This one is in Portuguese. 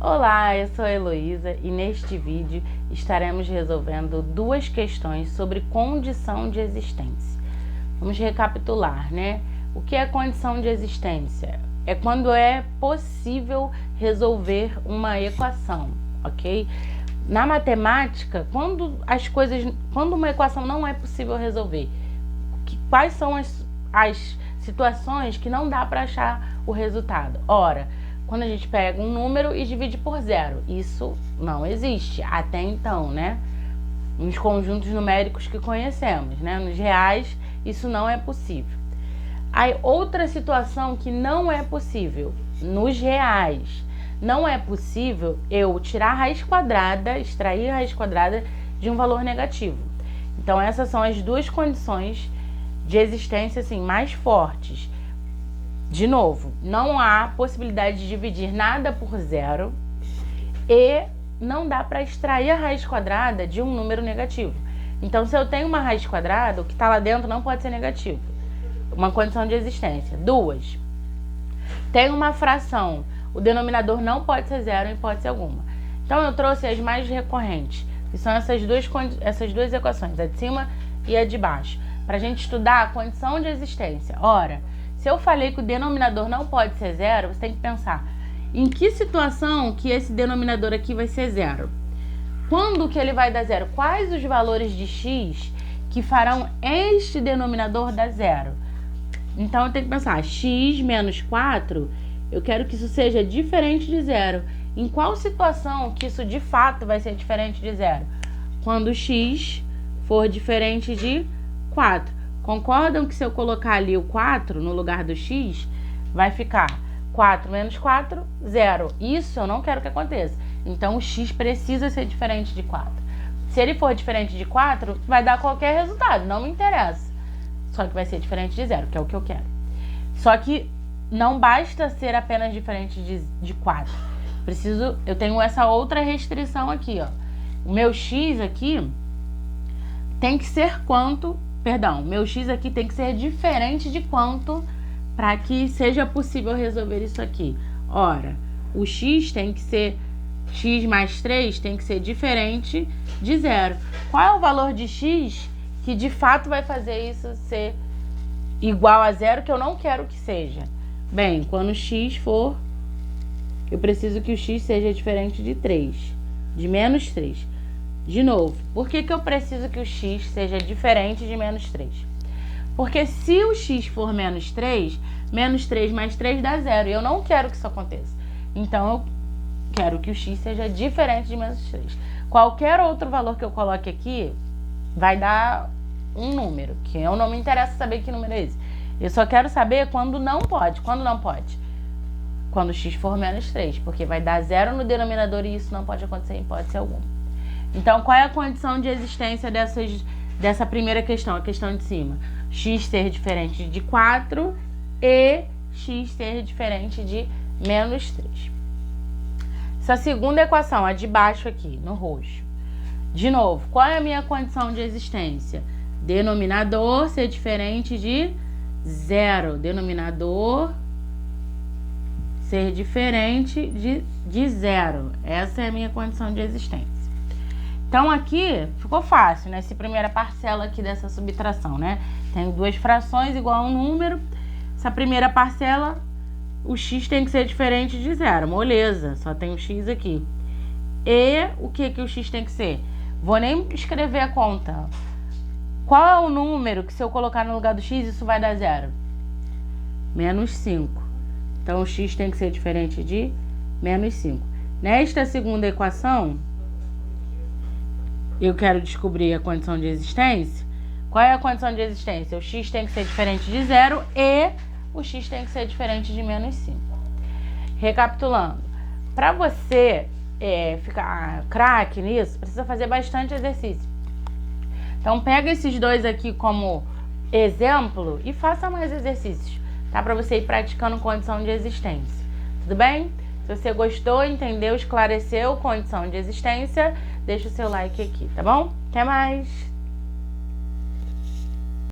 Olá, eu sou a Heloísa e neste vídeo estaremos resolvendo duas questões sobre condição de existência. Vamos recapitular, né? O que é condição de existência? É quando é possível resolver uma equação, ok? Na matemática, quando uma equação não é possível resolver, quais são as situações que não dá para achar o resultado? Ora, quando a gente pega um número e divide por zero, isso não existe até então, né? Nos conjuntos numéricos que conhecemos, né? Nos reais, isso não é possível. Aí, outra situação que não é possível, nos reais, não é possível eu tirar a raiz quadrada, extrair a raiz quadrada de um valor negativo. Então, essas são as duas condições de existência, assim, mais fortes. De novo, não há possibilidade de dividir nada por zero e não dá para extrair a raiz quadrada de um número negativo. Então, se eu tenho uma raiz quadrada, o que está lá dentro não pode ser negativo. Uma condição de existência. Duas, tem uma fração, o denominador não pode ser zero em hipótese alguma. Então, eu trouxe as mais recorrentes, que são essas duas equações, a de cima e a de baixo, para a gente estudar a condição de existência. Ora, se eu falei que o denominador não pode ser zero, você tem que pensar em que situação que esse denominador aqui vai ser zero. Quando que ele vai dar zero? Quais os valores de x que farão este denominador dar zero? Então, eu tenho que pensar, x menos 4, eu quero que isso seja diferente de zero. Em qual situação que isso de fato vai ser diferente de zero? Quando x for diferente de 4. Concordam que se eu colocar ali o 4 no lugar do x, vai ficar 4 menos 4, 0. Isso eu não quero que aconteça. Então, o x precisa ser diferente de 4. Se ele for diferente de 4, vai dar qualquer resultado, não me interessa. Só que vai ser diferente de 0, que é o que eu quero. Só que não basta ser apenas diferente de 4. Eu tenho essa outra restrição aqui, ó. O meu x aqui tem que ser quanto... Perdão, meu x aqui tem que ser diferente de quanto para que seja possível resolver isso aqui. Ora, o x tem que ser, x mais 3 tem que ser diferente de 0. Qual é o valor de x que de fato vai fazer isso ser igual a 0, que eu não quero que seja? Bem, quando x for, eu preciso que o x seja diferente de 3, de menos 3. De novo, por que eu preciso que o x seja diferente de menos 3? Porque se o x for menos 3 mais 3 dá 0. E eu não quero que isso aconteça. Então, eu quero que o x seja diferente de menos 3. Qualquer outro valor que eu coloque aqui vai dar um número, que eu não me interessa saber que número é esse. Eu só quero saber quando não pode. Quando não pode? Quando o x for menos 3, porque vai dar 0 no denominador e isso não pode acontecer em hipótese alguma. Então, qual é a condição de existência dessa primeira questão, a questão de cima? X ser diferente de 4 e x ser diferente de menos 3. Essa segunda equação, a de baixo aqui, no roxo. De novo, qual é a minha condição de existência? Denominador ser diferente de 0. Denominador ser diferente de 0. Essa é a minha condição de existência. Então, aqui ficou fácil, né? Essa primeira parcela aqui dessa subtração, né? Tem duas frações igual a um número. Essa primeira parcela, o x tem que ser diferente de 0. Moleza, só tem o x aqui. E o que o x tem que ser? Vou nem escrever a conta. Qual é o número que se eu colocar no lugar do x, isso vai dar 0? Menos 5. Então, o x tem que ser diferente de menos 5. Nesta segunda equação, eu quero descobrir a condição de existência. Qual é a condição de existência? O x tem que ser diferente de 0 e o x tem que ser diferente de menos 5. Recapitulando, para você ficar craque nisso, precisa fazer bastante exercício. Então, pega esses dois aqui como exemplo e faça mais exercícios, tá? Para você ir praticando condição de existência. Tudo bem? Se você gostou, entendeu, esclareceu condição de existência, deixa o seu like aqui, tá bom? Até mais!